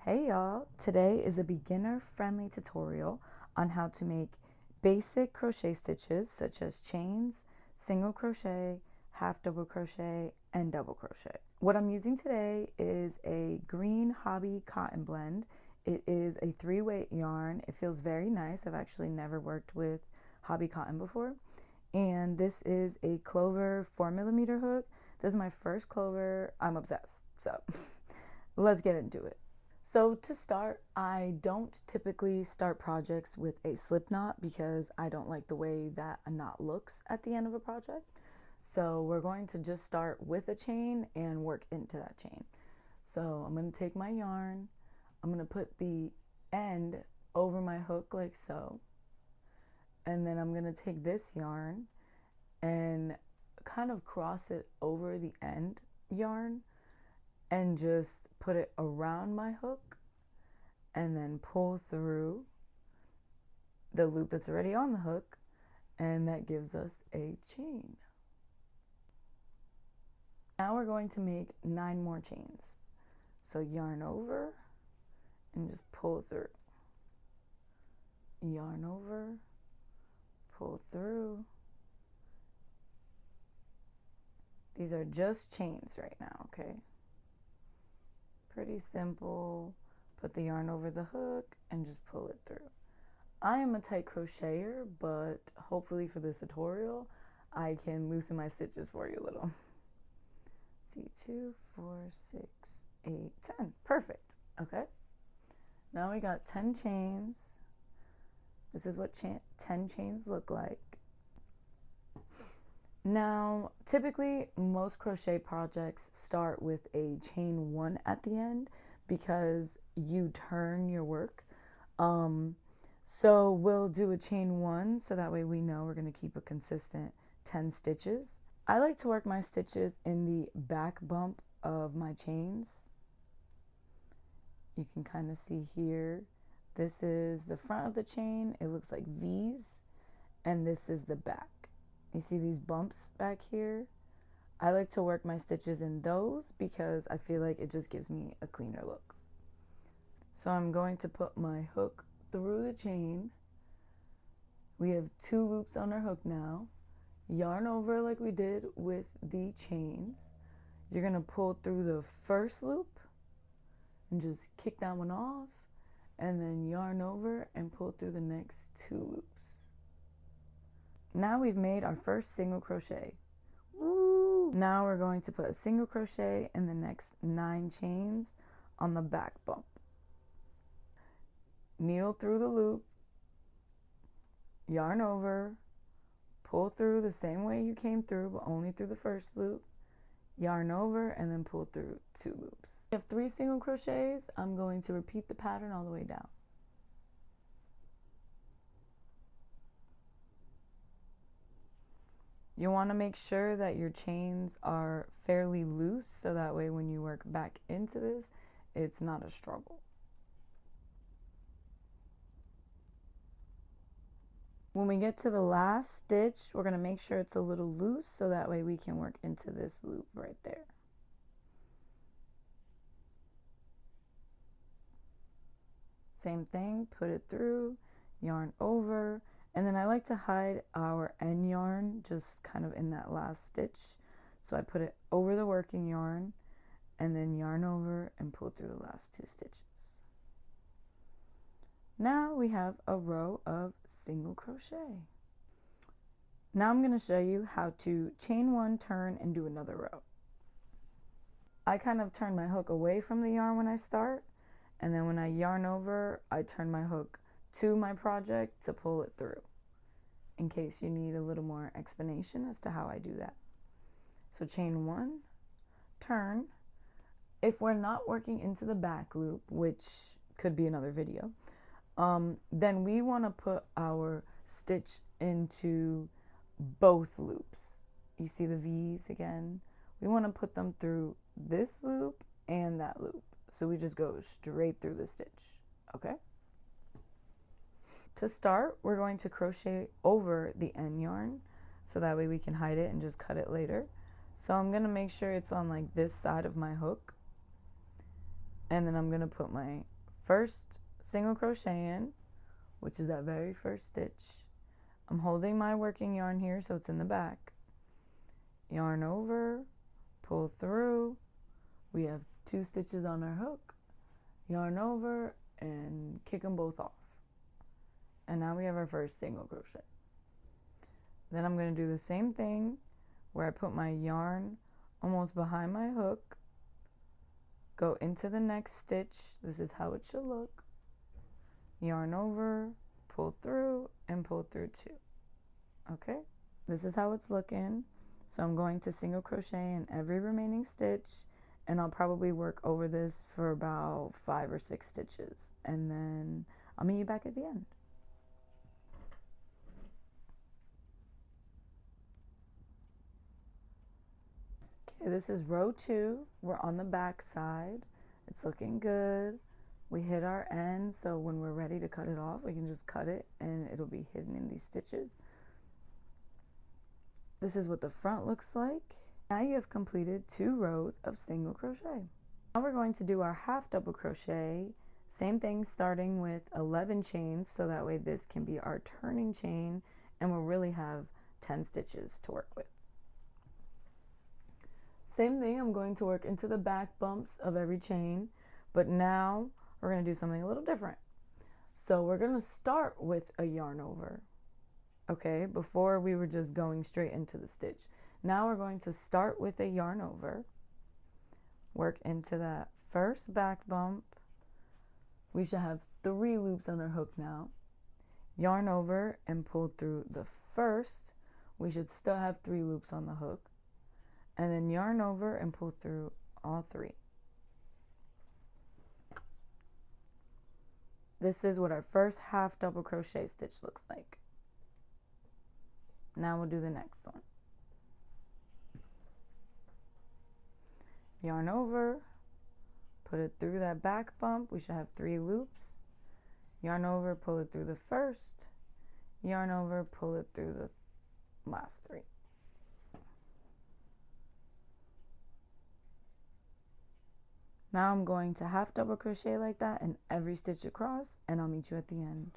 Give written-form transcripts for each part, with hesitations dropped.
Hey y'all, today is a beginner friendly tutorial on how to make basic crochet stitches such as chains, single crochet, half double crochet, and double crochet. What I'm using today is a green hobby cotton blend. It is a 3-weight yarn. It feels very nice. I've actually never worked with hobby cotton before. And this is a clover 4mm hook. This is my first clover. I'm obsessed. So let's get into it. So to start, I don't typically start projects with a slip knot because I don't like the way that a knot looks at the end of a project. So we're going to just start with a chain and work into that chain. So I'm going to take my yarn, I'm going to put the end over my hook like so, and then I'm going to take this yarn and kind of cross it over the end yarn and just put it around my hook and then pull through the loop that's already on the hook, and that gives us a chain. Now we're going to make 9 more chains. So yarn over and just pull through. Yarn over, pull through. These are just chains right now, okay? Pretty simple. Put the yarn over the hook and just pull it through. I am a tight crocheter, but hopefully for this tutorial, I can loosen my stitches for you a little. See, 2, 4, 6, 8, 10. Perfect. Okay. Now we got 10 chains. This is what 10 chains look like. Now, typically, most crochet projects start with a chain 1 at the end because you turn your work. So we'll do a chain 1 so that way we know we're going to keep a consistent 10 stitches. I like to work my stitches in the back bump of my chains. You can kind of see here, this is the front of the chain. It looks like V's, and this is the back. You see these bumps back here? I like to work my stitches in those because I feel like it just gives me a cleaner look. So I'm going to put my hook through the chain. We have 2 loops on our hook now. Yarn over like we did with the chains. You're going to pull through the first loop and just kick that one off, and then yarn over and pull through the next 2 loops. Now we've made our first single crochet. Woo! Now we're going to put a single crochet in the next 9 chains on the back bump. Needle through the loop, yarn over, pull through the same way you came through, but only through the first loop, yarn over, and then pull through 2 loops. We have 3 single crochets. I'm going to repeat the pattern all the way down. You want to make sure that your chains are fairly loose so that way when you work back into this, it's not a struggle. When we get to the last stitch, we're going to make sure it's a little loose so that way we can work into this loop right there. Same thing, put it through, yarn over, and then I like to hide our end yarn just kind of in that last stitch. So I put it over the working yarn and then yarn over and pull through the last 2 stitches. Now we have a row of single crochet. Now I'm going to show you how to chain 1, turn, and do another row. I kind of turn my hook away from the yarn when I start, and then when I yarn over, I turn my hook to my project to pull it through, in case you need a little more explanation as to how I do that. So chain 1, turn. If we're not working into the back loop, which could be another video, then we want to put our stitch into both loops. You see the V's again? We want to put them through this loop and that loop. So we just go straight through the stitch, okay? To start, we're going to crochet over the end yarn so that way we can hide it and just cut it later. So I'm going to make sure it's on like this side of my hook, and then I'm going to put my first single crochet in, which is that very first stitch. I'm holding my working yarn here so it's in the back. Yarn over, pull through. We have 2 stitches on our hook. Yarn over and kick them both off. And now we have our first single crochet. Then I'm going to do the same thing where I put my yarn almost behind my hook, go into the next stitch. This is how it should look. Yarn over, pull through, and pull through 2. Okay, this is how it's looking. So I'm going to single crochet in every remaining stitch, and I'll probably work over this for about 5 or 6 stitches, and then I'll meet you back at the end. Okay, this is row 2. We're on the back side. It's looking good. We hit our end, so when we're ready to cut it off, we can just cut it and it'll be hidden in these stitches. This is what the front looks like. Now you have completed 2 rows of single crochet. Now we're going to do our half double crochet. Same thing, starting with 11 chains, so that way this can be our turning chain and we'll really have 10 stitches to work with. Same thing, I'm going to work into the back bumps of every chain, but now we're going to do something a little different. So we're going to start with a yarn over. Okay, before we were just going straight into the stitch. Now we're going to start with a yarn over, work into that first back bump. We should have 3 loops on our hook now. Yarn over and pull through the first. We should still have 3 loops on the hook. And then yarn over and pull through all 3. This is what our first half double crochet stitch looks like. Now we'll do the next one. Yarn over, put it through that back bump. We should have 3 loops. Yarn over, pull it through the first. Yarn over, pull it through the last 3. Now I'm going to half double crochet like that in every stitch across, and I'll meet you at the end.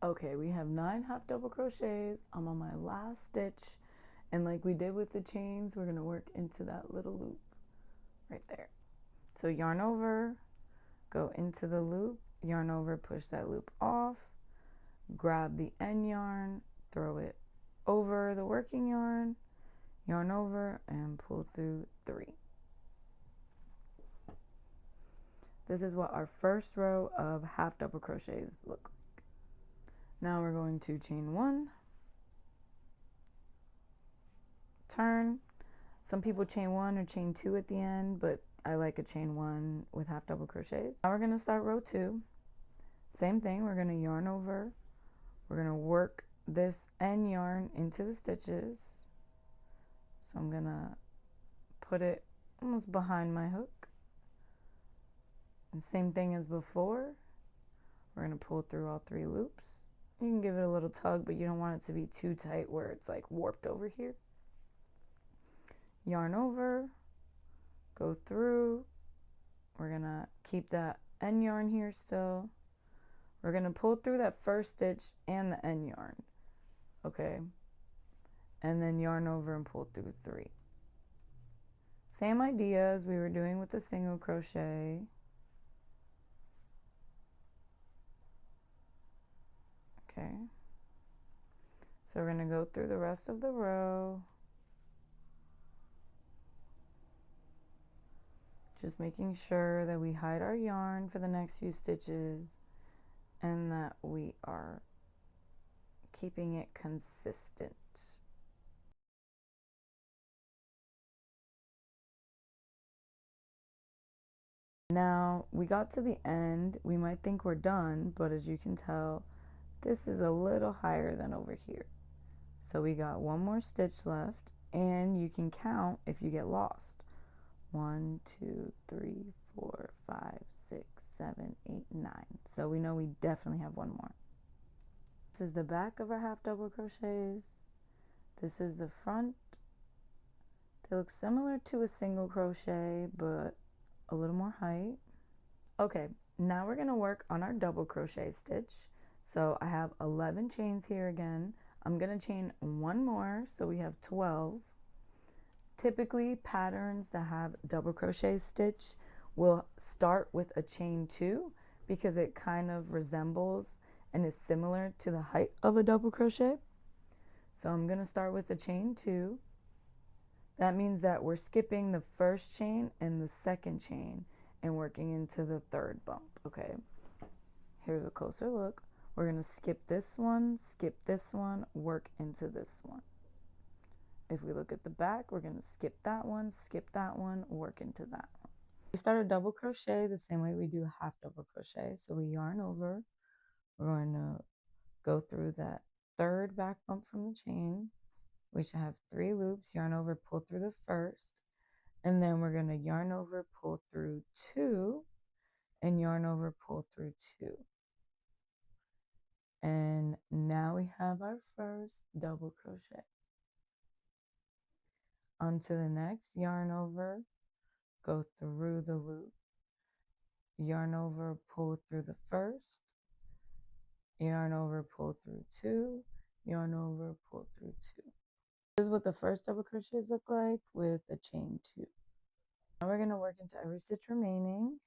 Okay, we have 9 half double crochets. I'm on my last stitch, and like we did with the chains, we're gonna work into that little loop right there. So yarn over, go into the loop, yarn over, push that loop off, grab the end yarn, throw it over the working yarn, yarn over, and pull through 3. This is what our first row of half double crochets look like. Now we're going to chain 1, turn. Some people chain 1 or chain 2 at the end, but I like a chain 1 with half double crochets. Now we're going to start row 2. Same thing, we're going to yarn over. We're going to work this end yarn into the stitches. So I'm going to put it almost behind my hook. And same thing as before. We're going to pull through all 3 loops. You can give it a little tug, but you don't want it to be too tight where it's like warped over here. Yarn over, go through. We're going to keep that end yarn here still. We're going to pull through that first stitch and the end yarn. Okay. And then yarn over and pull through 3. Same idea as we were doing with the single crochet. Okay, so we're going to go through the rest of the row, just making sure that we hide our yarn for the next few stitches and that we are keeping it consistent. Now we got to the end. We might think we're done, but as you can tell, this is a little higher than over here. So we got 1 more stitch left, and you can count if you get lost. 1, 2, 3, 4, 5, 6, 7, 8, 9. So we know we definitely have 1 more. This is the back of our half double crochets. This is the front, They look similar to a single crochet, but a little more height. Okay, now we're gonna work on our double crochet stitch. So I have 11 chains here again. I'm gonna chain one more, so we have 12. Typically, patterns that have double crochet stitch will start with a chain 2 because it kind of resembles and is similar to the height of a double crochet. So I'm gonna start with a chain 2. That means that we're skipping the first chain and the second chain and working into the third bump. Okay, here's a closer look. We're going to skip this one, work into this one. If we look at the back, we're going to skip that one, work into that one. We start a double crochet the same way we do a half double crochet. So we yarn over. We're going to go through that third back bump from the chain. We should have 3 loops, yarn over, pull through the first, and then we're going to yarn over, pull through 2, and yarn over, pull through 2. And now we have our first double crochet. Onto the next, yarn over, go through the loop, yarn over, pull through the first, yarn over, pull through 2, yarn over, pull through 2. This is what the first double crochets look like with a chain 2. Now we're going to work into every stitch remaining,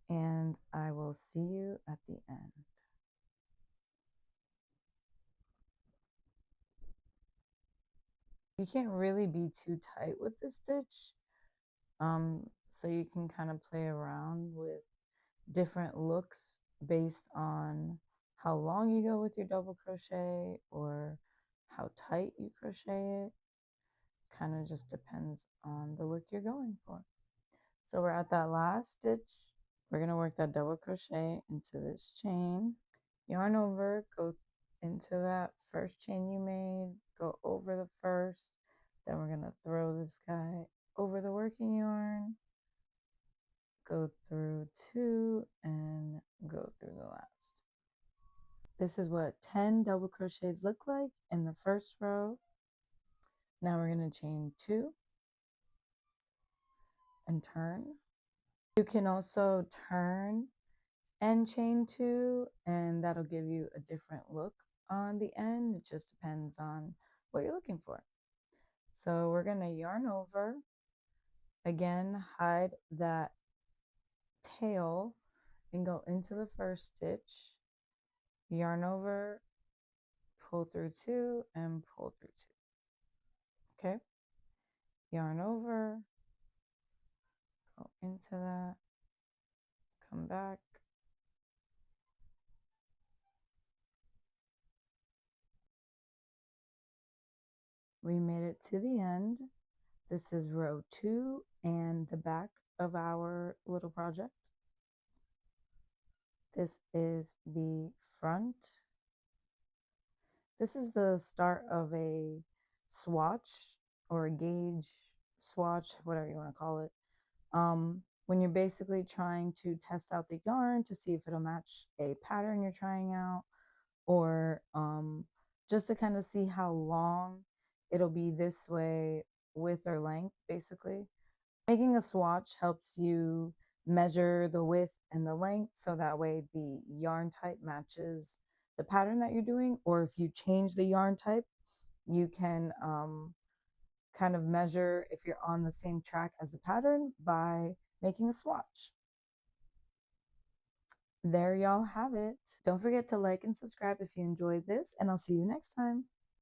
and I will see you at the end. You can't really be too tight with the stitch, so you can kind of play around with different looks based on how long you go with your double crochet or how tight you crochet it. Kind of just depends on the look you're going for. So we're at that last stitch. We're going to work that double crochet into this chain, yarn over, go into that first chain you made, go over the first, then we're going to throw this guy over the working yarn, go through 2, and go through the last. This is what 10 double crochets look like in the first row. Now we're going to chain 2 and turn. You can also turn and chain 2, and that'll give you a different look on the end. It just depends on what you're looking for. So we're going to yarn over, again hide that tail and go into the first stitch, yarn over, pull through 2, and pull through 2. Okay, yarn over, go into that, come back, we made it to the end. This is row 2 and the back of our little project. This is the front. This is the start of a swatch or a gauge swatch, whatever you want to call it. When you're basically trying to test out the yarn to see if it'll match a pattern you're trying out, or just to kind of see how long it'll be this way, width or length, basically. Making a swatch helps you measure the width and the length so that way the yarn type matches the pattern that you're doing, or if you change the yarn type, you can kind of measure if you're on the same track as the pattern by making a swatch. There y'all have it. Don't forget to like and subscribe if you enjoyed this, and I'll see you next time.